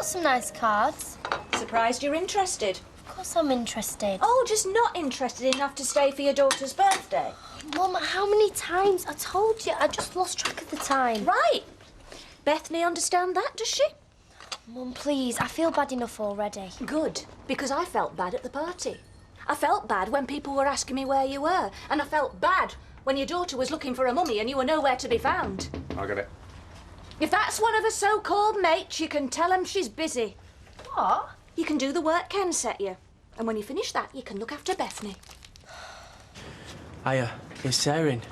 got some nice cards. Surprised you're interested. Of course I'm interested. Oh, just not interested enough to stay for your daughter's birthday. Mum, how many times? I told you, I just lost track of the time. Right. Bethany understand that, does she? Mum, please, I feel bad enough already. Good, because I felt bad at the party. I felt bad when people were asking me where you were, and I felt bad when your daughter was looking for a mummy and you were nowhere to be found. I got it. If that's one of her so-called mates, you can tell 'em she's busy. What? You can do the work Ken set you. And when you finish that, you can look after Bethany. Hiya, is Sarah in?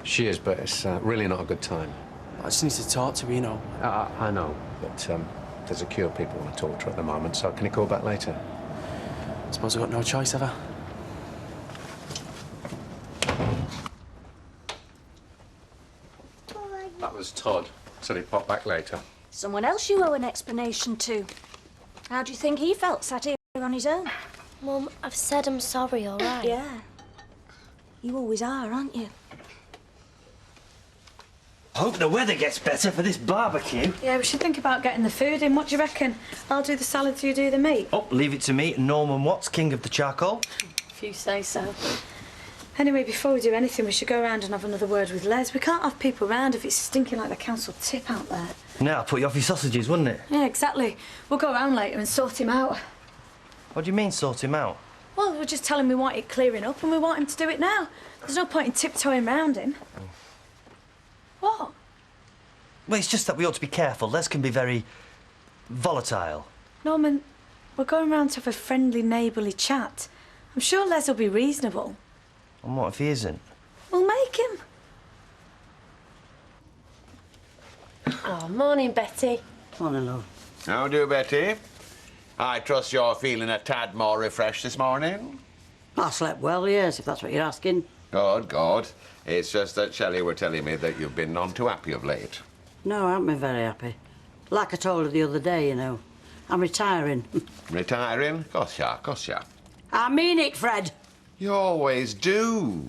She is, but it's really not a good time. I just need to talk to her, you know. I know, but there's a queue of people want to talk to her at the moment, so can you call back later? I suppose I've got no choice, have I? That was Todd. Said he'd pop back later. Someone else you owe an explanation to. How do you think he felt sat here on his own? Mum, I've said I'm sorry, all right? Yeah. You always are, aren't you? Hope the weather gets better for this barbecue. Yeah, we should think about getting the food in. What do you reckon? I'll do the salad, you do the meat. Oh, leave it to me, Norman Watts, king of the charcoal. If you say so. Anyway, before we do anything, we should go around and have another word with Les. We can't have people round if it's stinking like the council tip out there. Now, put you off your sausages, wouldn't it? Yeah, exactly. We'll go around later and sort him out. What do you mean, sort him out? Well, we'll just tell him we want it clearing up and we want him to do it now. There's no point in tiptoeing round him. What? Well, it's just that we ought to be careful. Les can be very volatile. Norman, we're going round to have a friendly, neighbourly chat. I'm sure Les will be reasonable. And what if he isn't? We'll make him. Oh, morning, Betty. Morning, love. How do, Betty? I trust you're feeling a tad more refreshed this morning? I slept well, yes, if that's what you're asking. Good, good. It's just that Shelley were telling me that you've been none too happy of late. No, I haven't been very happy. Like I told her the other day, you know. I'm retiring. Retiring? Course ya, course ya. I mean it, Fred. You always do.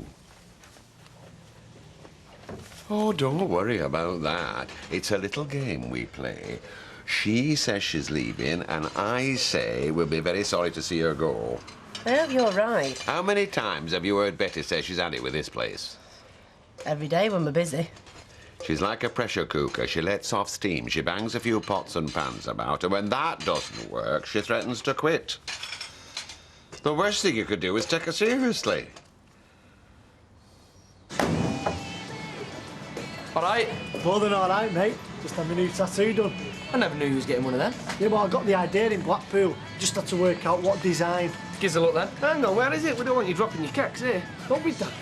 Oh, don't worry about that. It's a little game we play. She says she's leaving, and I say we'll be very sorry to see her go. I hope you're right. How many times have you heard Betty say she's had it with this place? Every day when we're busy. She's like a pressure cooker. She lets off steam. She bangs a few pots and pans about, and when that doesn't work, she threatens to quit. The worst thing you could do is take her seriously. All right. More than all right, mate. Just had my new tattoo done. I never knew you was getting one of them. Yeah, well, I got the idea in Blackpool. Just had to work out what design. Gives a look then. Hang on, where is it? We don't want you dropping your kecks here. Don't be daft.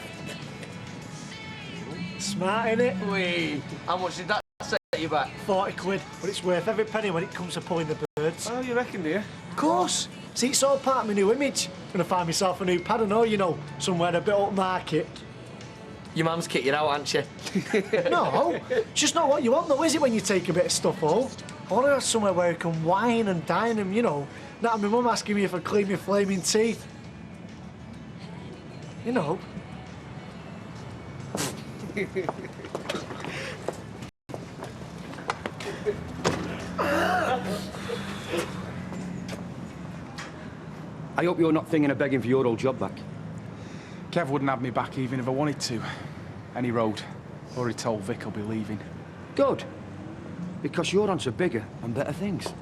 Smart, innit? Wait, how much did that set you back? 40 quid, but it's worth every penny when it comes to pulling the birds. Oh, you reckon, do you? Of course. See, it's all part of my new image. Gonna find myself a new pad, I know, you know, somewhere a bit upmarket. Your mum's kicked you out, hasn't she? No, it's just not what you want, though, is it, when you take a bit of stuff home? I want to have somewhere where I can wine and dine and, you know, not have my mum asking me if I clean my flaming teeth. You know. I hope you're not thinking of begging for your old job back. Kev wouldn't have me back even if I wanted to. Any road. Already told Vic I'll be leaving. Good. Because you're onto bigger and better things.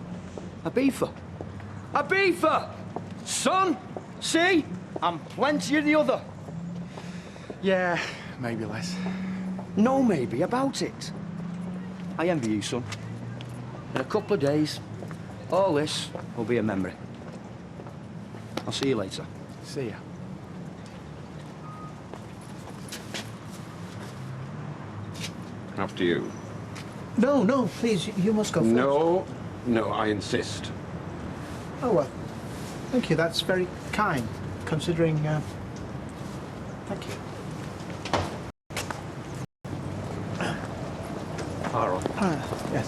A beefer. A beefer! Son! See? And plenty of the other. Yeah, maybe less. No maybe about it. I envy you, son. In a couple of days, all this will be a memory. I'll see you later. See ya. After you. No, no, please, you must go first. No, no, I insist. Oh, well, thank you, that's very kind, considering, thank you. Carl. Yes.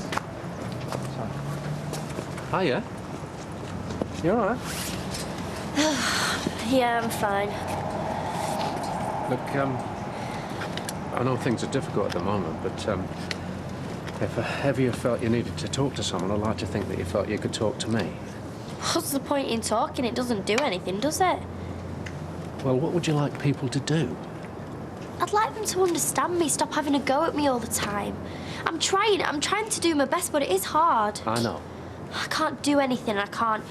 Sorry. Hiya. You all right? Yeah, I'm fine. Look, I know things are difficult at the moment, but If ever you felt you needed to talk to someone, I'd like to think that you felt you could talk to me. What's the point in talking? It doesn't do anything, does it? Well, what would you like people to do? I'd like them to understand me, stop having a go at me all the time. I'm trying to do my best, but it is hard. I know. I can't do anything, I can't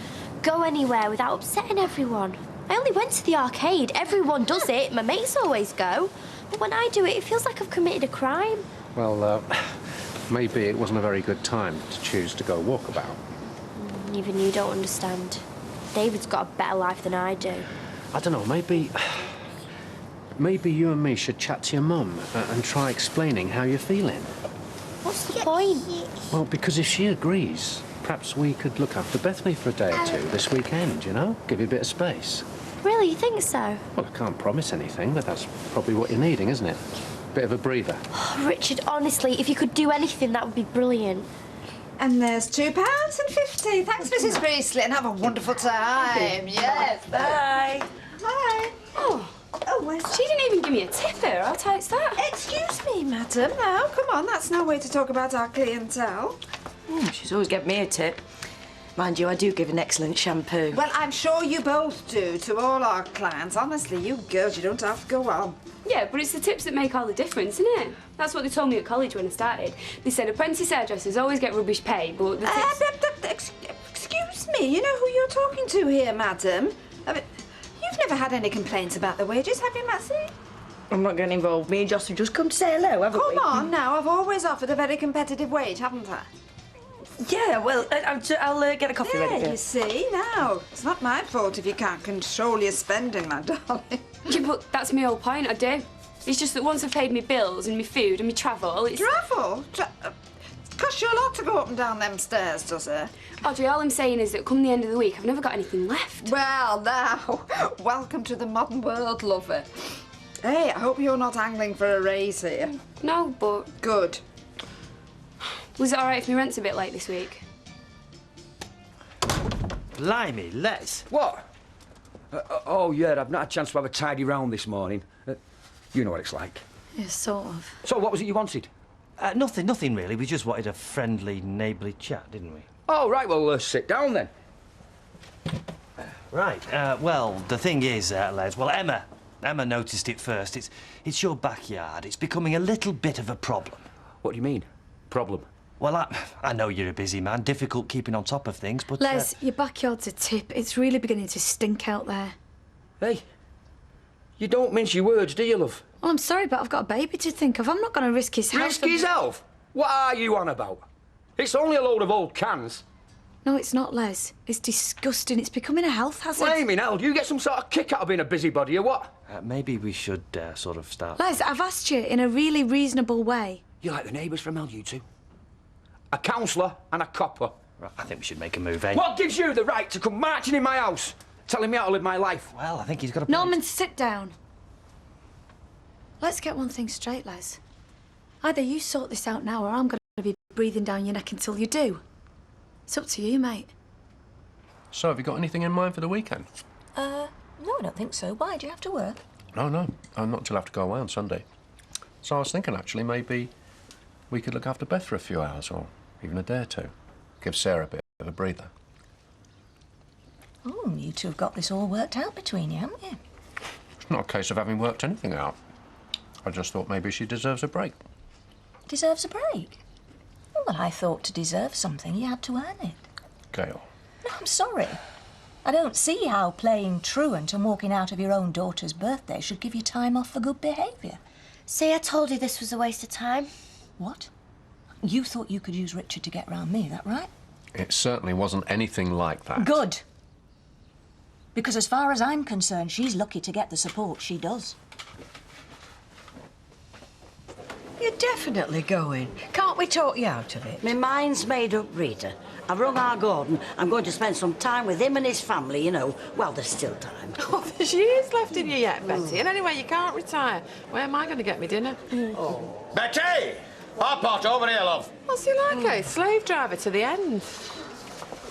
go anywhere without upsetting everyone. I only went to the arcade. Everyone does it. My mates always go. But when I do it, it feels like I've committed a crime. Well, maybe it wasn't a very good time to choose to go walkabout. Even you don't understand. David's got a better life than I do. I don't know, maybe you and me should chat to your mum and try explaining how you're feeling. What's the point? Well, because if she agrees, perhaps we could look after Bethany for a day or two this weekend, you know? Give you a bit of space. Really, you think so? Well, I can't promise anything, but that's probably what you're needing, isn't it? Bit of a breather. Oh, Richard, honestly, if you could do anything, that would be brilliant. And there's £2.50. Thanks, Mrs. Priestley, and have a wonderful time. Yes, bye. Bye. She didn't even give me a tipper. How tight's that? Excuse me, madam. Now, come on, that's no way to talk about our clientele. She's always get me a tip. Mind you, I do give an excellent shampoo. Well, I'm sure you both do to all our clients. Honestly, you girls, you don't have to go on. Yeah, but it's the tips that make all the difference, isn't it? That's what they told me at college when I started. They said apprentice hairdressers always get rubbish pay, but the tips... Excuse me, you know who you're talking to here, madam? I mean, you've never had any complaints about the wages, have you, Massey? I'm not getting involved. Me and Joss have just come to say hello, haven't we? Come on now, I've always offered a very competitive wage, haven't I? Yeah, well, I'll get a coffee ready for you. You see, now, it's not my fault if you can't control your spending, my darling. Yeah, but that's my whole point, I do. It's just that once I've paid my bills and my food and my travel, it's... Travel? It costs you a lot to go up and down them stairs, does it? Audrey, all I'm saying is that come the end of the week, I've never got anything left. Well, now, welcome to the modern world, lover. Hey, I hope you're not angling for a raise here. No, but... Good. Was it all right if my rent's a bit late this week? Blimey, Les. What? Oh, yeah, I've not had a chance to have a tidy round this morning. You know what it's like. Yeah, sort of. So, what was it you wanted? Nothing really. We just wanted a friendly, neighbourly chat, didn't we? Oh, right, well, sit down then. Right, well, the thing is, Les, well, Emma noticed it first. It's your backyard. It's becoming a little bit of a problem. What do you mean, problem? Well, I know you're a busy man, difficult keeping on top of things, but... Les, your backyard's a tip. It's really beginning to stink out there. Hey, you don't mince your words, do you, love? Well, I'm sorry, but I've got a baby to think of. I'm not going to risk his health. Risk his health? What are you on about? It's only a load of old cans. No, it's not, Les. It's disgusting. It's becoming a health hazard. Blaming hell, do you get some sort of kick out of being a busybody or what? Maybe we should sort of start... Les, I've asked you in a really reasonable way. You like the neighbours from hell, you two? A councillor and a copper. Right, I think we should make a move, eh? What gives you the right to come marching in my house, telling me how to live my life? Well, I think he's got a point. Norman, sit down. Let's get one thing straight, Les. Either you sort this out now or I'm going to be breathing down your neck until you do. It's up to you, mate. So, have you got anything in mind for the weekend? No, I don't think so. Why? Do you have to work? No. I'm not till I have to go away on Sunday. So I was thinking, actually, maybe we could look after Beth for a few hours, or even a day or two. Give Sarah a bit of a breather. Oh, you two have got this all worked out between you, haven't you? It's not a case of having worked anything out. I just thought maybe she deserves a break. Deserves a break? Well, I thought to deserve something, you had to earn it. Gail. No, I'm sorry. I don't see how playing truant and walking out of your own daughter's birthday should give you time off for good behaviour. See, I told you this was a waste of time. What? You thought you could use Richard to get round me, that right? It certainly wasn't anything like that. Good. Because as far as I'm concerned, she's lucky to get the support she does. You're definitely going. Can't we talk you out of it? My mind's made up, Rita. I've rung our Gordon. I'm going to spend some time with him and his family, you know. Well, there's still time. Oh, there's years left in you yet, Betty. And anyway, you can't retire. Where am I going to get me dinner? Oh. Betty! Hot pot, over here, love. What's he like, eh? Slave driver to the end.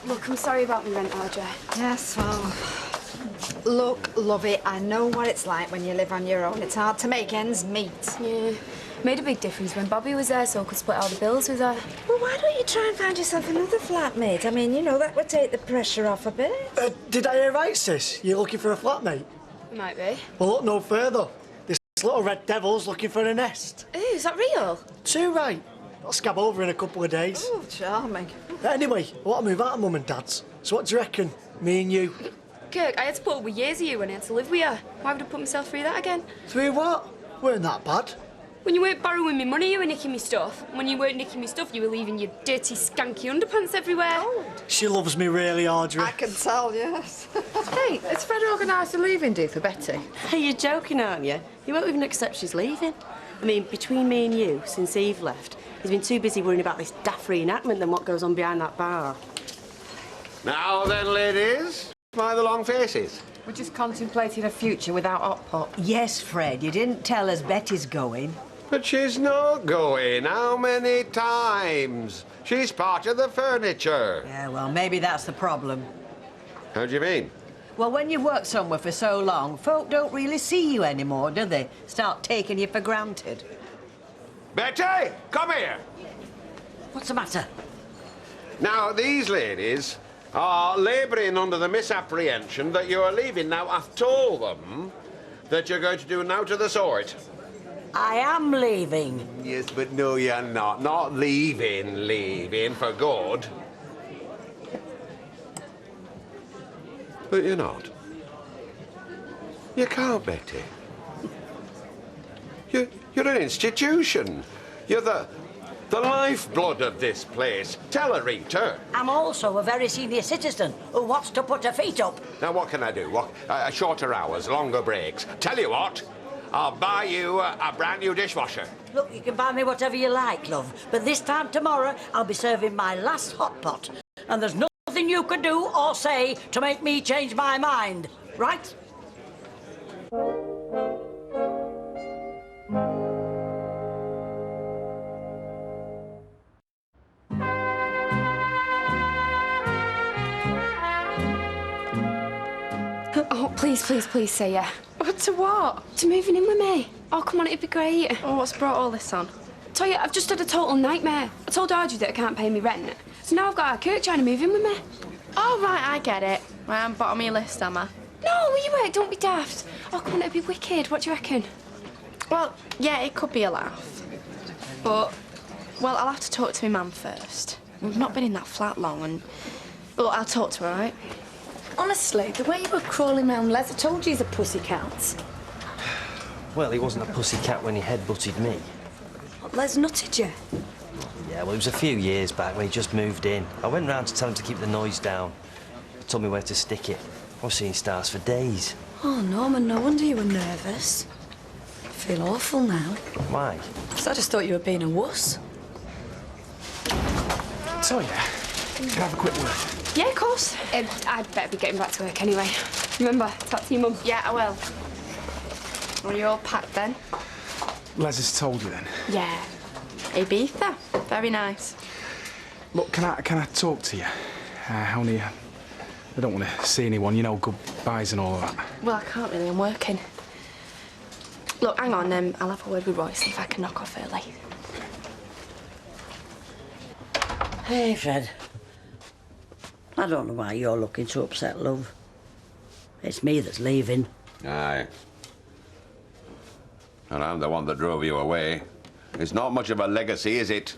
Look, I'm sorry about my rent, Audrey. Yes, well... Look, lovey, I know what it's like when you live on your own. It's hard to make ends meet. Yeah. Made a big difference when Bobby was there so I could split all the bills with her. Well, why don't you try and find yourself another flatmate? I mean, you know, that would take the pressure off a bit. Did I hear right, sis? You're looking for a flatmate? Might be. Well, look no further. This little red devil's looking for a nest. Ooh, is that real? Too right. I'll scab over in a couple of days. Oh, charming. Anyway, I want to move out of Mum and Dad's. So what do you reckon? Me and you? Kirk, I had to put up with years of you when I had to live with you. Why would I put myself through that again? Through what? Weren't that bad. When you weren't borrowing me money, you were nicking me stuff. And when you weren't nicking me stuff, you were leaving your dirty, skanky underpants everywhere. She loves me really, Audrey. I can tell, yes. Hey, has Fred organised a leaving do for Betty? Hey, you're joking, aren't you? He won't even accept she's leaving. I mean, between me and you, since Eve left, he's been too busy worrying about this daft reenactment than what goes on behind that bar. Now then, ladies, why the long faces? We're just contemplating a future without hot pot. Yes, Fred, you didn't tell us Betty's going. But she's not going. How many times? She's part of the furniture. Yeah, well, maybe that's the problem. How do you mean? Well, when you work somewhere for so long, folk don't really see you anymore, do they? Start taking you for granted. Betty, come here. What's the matter? Now, these ladies are labouring under the misapprehension that you are leaving. Now, I've told them that you're going to do now to the sort. I am leaving. Yes, but no, you're not. Not leaving for good. But you're not. You can't, Betty. You're an institution. You're the lifeblood of this place. Tell her, Rita. I'm also a very senior citizen who wants to put her feet up. Now, what can I do? What? Shorter hours, longer breaks. Tell you what, I'll buy you a brand new dishwasher. Look, you can buy me whatever you like, love, but this time tomorrow I'll be serving my last hot pot, and there's nothing you can do or say to make me change my mind, right? Oh, please say yeah. But to what? To moving in with me. Oh, come on, it'd be great. Oh, what's brought all this on? Tell you, I've just had a total nightmare. I told Audrey that I can't pay me rent. So now I've got our Kirk trying to move in with me. Oh, right, I get it. I'm bottom of your list, am I? No, will you wait? Don't be daft. Oh, come on, it'd be wicked. What do you reckon? Well, yeah, it could be a laugh. But, well, I'll have to talk to my mum first. We've not been in that flat long, and... Well, I'll talk to her, all right? Honestly, the way you were crawling round Les, I told you he's a pussycat. Well, he wasn't a pussycat when he headbutted me. Les nutted you. Yeah, well, it was a few years back when he just moved in. I went round to tell him to keep the noise down. He told me where to stick it. I was seeing stars for days. Oh, Norman, no wonder you were nervous. I feel awful now. Why? Because I just thought you were being a wuss. So, yeah, can I have a quick word? Yeah, of course. I'd better be getting back to work anyway. Remember, talk to your mum. Yeah, I will. Are you all packed then? Les has told you then? Yeah. Ibiza. Very nice. Look, can I talk to you? Only, I don't want to see anyone, you know, goodbyes and all of that. Well, I can't really, I'm working. Look, hang on, I'll have a word with Roy, see if I can knock off early. Hey, Fred. I don't know why you're looking so upset, love. It's me that's leaving. Aye. And I'm the one that drove you away. It's not much of a legacy, is it?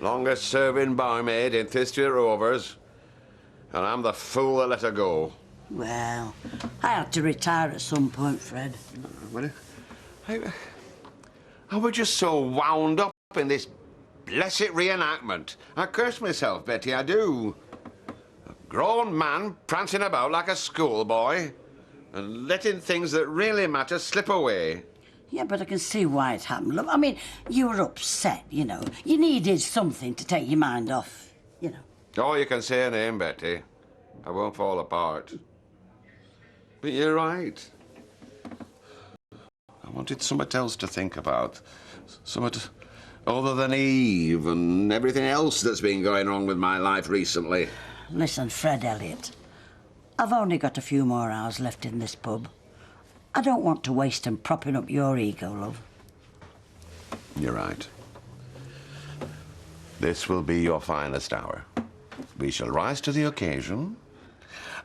Longest serving barmaid in history of Rovers. And I'm the fool that let her go. Well, I had to retire at some point, Fred. Well, I was just so wound up in this blessed reenactment. I curse myself, Betty, I do. A grown man prancing about like a schoolboy and letting things that really matter slip away. Yeah, but I can see why it happened. Look, I mean, you were upset, you know. You needed something to take your mind off, you know. Oh, you can say her name, Betty. I won't fall apart. But you're right. I wanted something else to think about. Something other than Eve and everything else that's been going on with my life recently. Listen, Fred Elliott, I've only got a few more hours left in this pub. I don't want to waste them propping up your ego, love. You're right. This will be your finest hour. We shall rise to the occasion,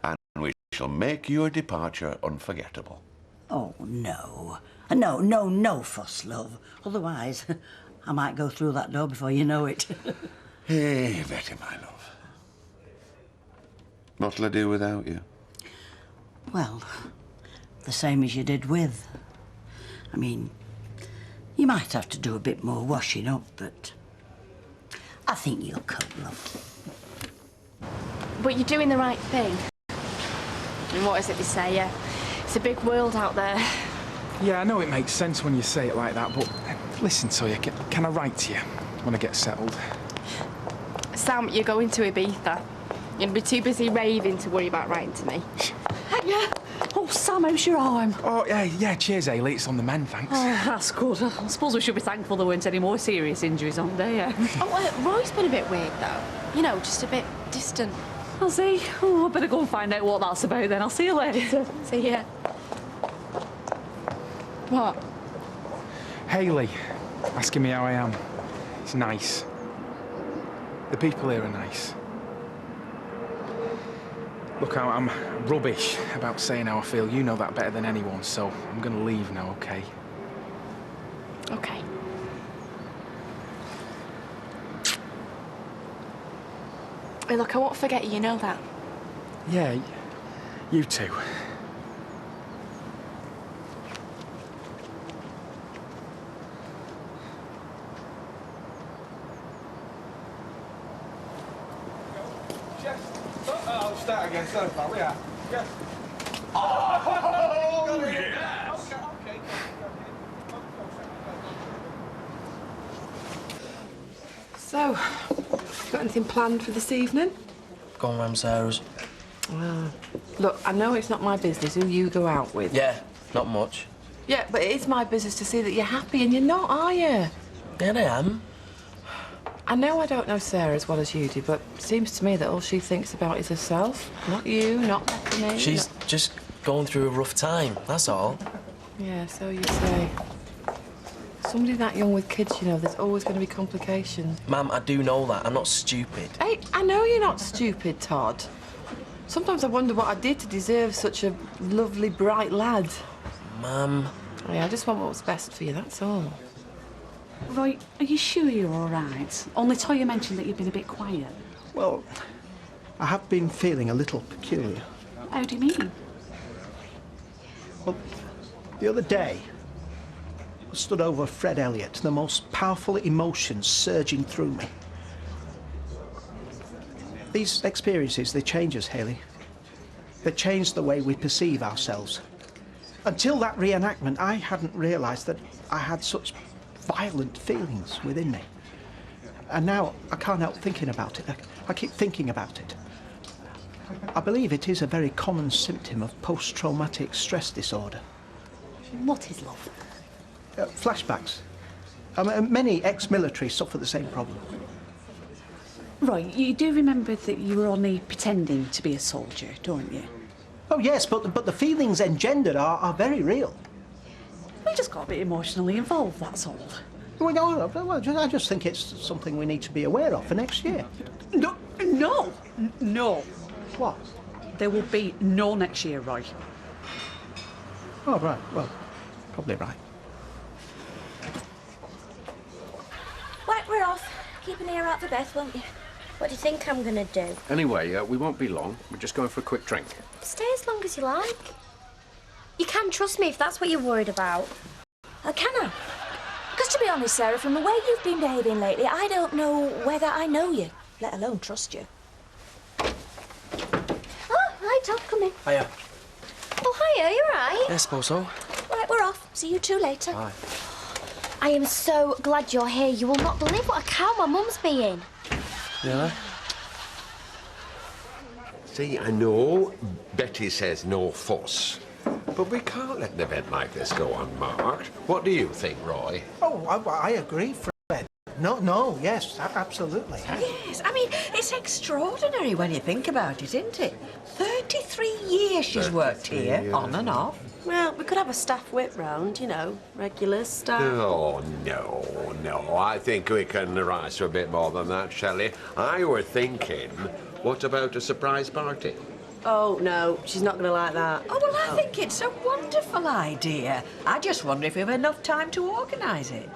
and we shall make your departure unforgettable. Oh, no. No fuss, love. Otherwise, I might go through that door before you know it. Hey, Betty, my love. What'll I do without you? Well, the same as you did with. I mean, you might have to do a bit more washing up, but I think you'll cope, love. But you're doing the right thing. And what is it they say? Yeah, it's a big world out there. Yeah, I know it makes sense when you say it like that, but listen, Toya, can I write to you when I get settled? Sam, you're going to Ibiza. You'll be too busy raving to worry about writing to me. Yeah. Oh, Sam, how's your arm? Oh, yeah, cheers, Ailey. It's on the mend, thanks. Oh, that's good. I suppose we should be thankful there weren't any more serious injuries on there. Roy's been a bit weird, though. You know, just a bit distant. I'll see. Oh, I better go and find out what that's about then. I'll see you later. See ya. What? Hayley, asking me how I am. It's nice. The people here are nice. Look, I'm rubbish about saying how I feel. You know that better than anyone, so I'm going to leave now, OK? OK. Hey, look, I won't forget you know that. Yeah, you too. I'll start again, sorry, pal, yeah. Yes. Oh, yes! Okay. So, got anything planned for this evening? Going round Sarah's. Look, I know it's not my business who you go out with. Yeah, not much. Yeah, but it is my business to see that you're happy, and you're not, are you? Yeah, I am. I know I don't know Sarah as well as you do, but it seems to me that all she thinks about is herself. Not you, not me. She's just going through a rough time, that's all. Yeah, so you say. Somebody that young with kids, you know, there's always going to be complications. Ma'am, I do know that. I'm not stupid. Hey, I know you're not stupid, Todd. Sometimes I wonder what I did to deserve such a lovely, bright lad. Ma'am. Yeah, I just want what's best for you, that's all. Roy, are you sure you're all right? Only Toya mentioned that you've been a bit quiet. Well, I have been feeling a little peculiar. How do you mean? Well, the other day, I stood over Fred Elliott, the most powerful emotions surging through me. These experiences, they change us, Hayley. They change the way we perceive ourselves. Until that reenactment, I hadn't realised that I had such violent feelings within me. And now I can't help thinking about it. I keep thinking about it. I believe it is a very common symptom of post-traumatic stress disorder. What is love? Flashbacks. Many ex-military suffer the same problem. Roy, you do remember that you were only pretending to be a soldier, don't you? Oh, yes, but the feelings engendered are very real. We just got a bit emotionally involved, that's all. Well, no, I just think it's something we need to be aware of for next year. No. What? There will be no next year, Roy. Oh, right. Well, probably right. Right, we're off. Keep an ear out for Beth, won't you? What do you think I'm going to do? Anyway, we won't be long. We're just going for a quick drink. Stay as long as you like. You can trust me if that's what you're worried about. Can I? Because to be honest, Sarah, from the way you've been behaving lately, I don't know whether I know you, let alone trust you. Oh, hi, Todd, come in. Hiya. Oh, hiya, you all right? Yeah, I suppose so. Right, we're off. See you two later. Bye. I am so glad you're here. You will not believe what a cow my mum's being. Really? See, I know Betty says no fuss, but we can't let an event like this go unmarked. What do you think, Roy? Oh, I agree, Fred. No, yes, absolutely. Yes, I mean, it's extraordinary when you think about it, isn't it? 33 years she's worked here, on and off. Well, we could have a staff whip round, you know, regular staff. Oh, no. No, I think we can rise to a bit more than that, Shelley. I were thinking, what about a surprise party? Oh, no, she's not going to like that. Oh, well, I think it's a wonderful idea. I just wonder if we have enough time to organise it.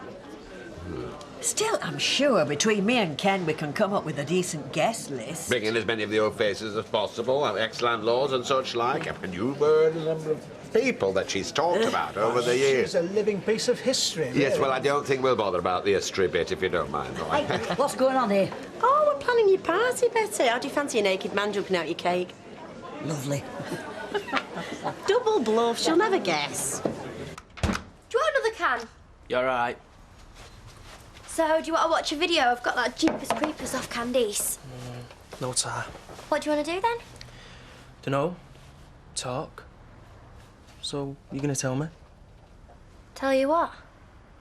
Still, I'm sure between me and Ken we can come up with a decent guest list. Bring in as many of the old faces as possible, our ex-landlords and such like. And you've heard a number of people that she's talked about over the years. She's a living piece of history, really. Yes, well, I don't think we'll bother about the history bit, if you don't mind, Roy. Hey, what's going on here? Oh, we're planning your party, Betty. How do you fancy a naked man jumping out your cake? Lovely. Double bluff, she'll never guess. Do you want another can? You're right. So, do you want to watch a video? I've got that Jeepers Creepers off Candice. No time. What do you want to do then? Dunno. Talk. So, you gonna tell me? Tell you what?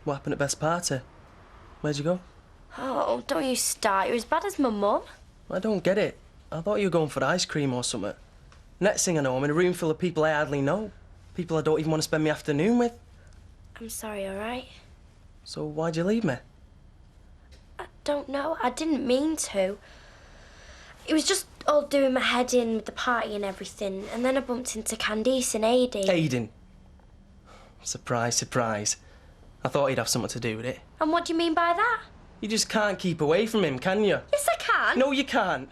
What happened at Beth's party? Where'd you go? Oh, don't you start. You're as bad as my mum. I don't get it. I thought you were going for ice cream or something. Next thing I know, I'm in a room full of people I hardly know. People I don't even want to spend my afternoon with. I'm sorry, all right? So why'd you leave me? I don't know. I didn't mean to. It was just all doing my head in with the party and everything, and then I bumped into Candice and Aidan. Aidan? Surprise, surprise. I thought he'd have something to do with it. And what do you mean by that? You just can't keep away from him, can you? Yes, I can. No, you can't.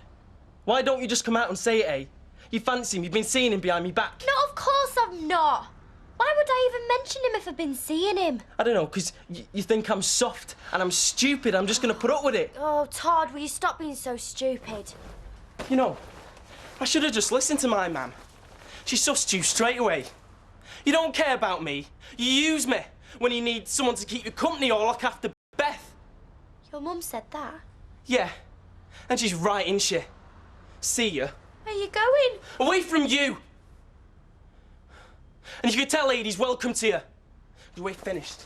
Why don't you just come out and say it, eh? You fancy him, you've been seeing him behind me back. No, of course I've not. Why would I even mention him if I've been seeing him? I don't know, 'cause you think I'm soft and I'm stupid. I'm just gonna put up with it. Oh, Todd, will you stop being so stupid? You know, I should have just listened to my mum. She sussed you straight away. You don't care about me. You use me when you need someone to keep you company or look after Beth. Your mum said that? Yeah, and she's right, isn't she? See ya. Where are you going? Away from you! And if you could tell ladies, welcome to you. 'Cause we're finished.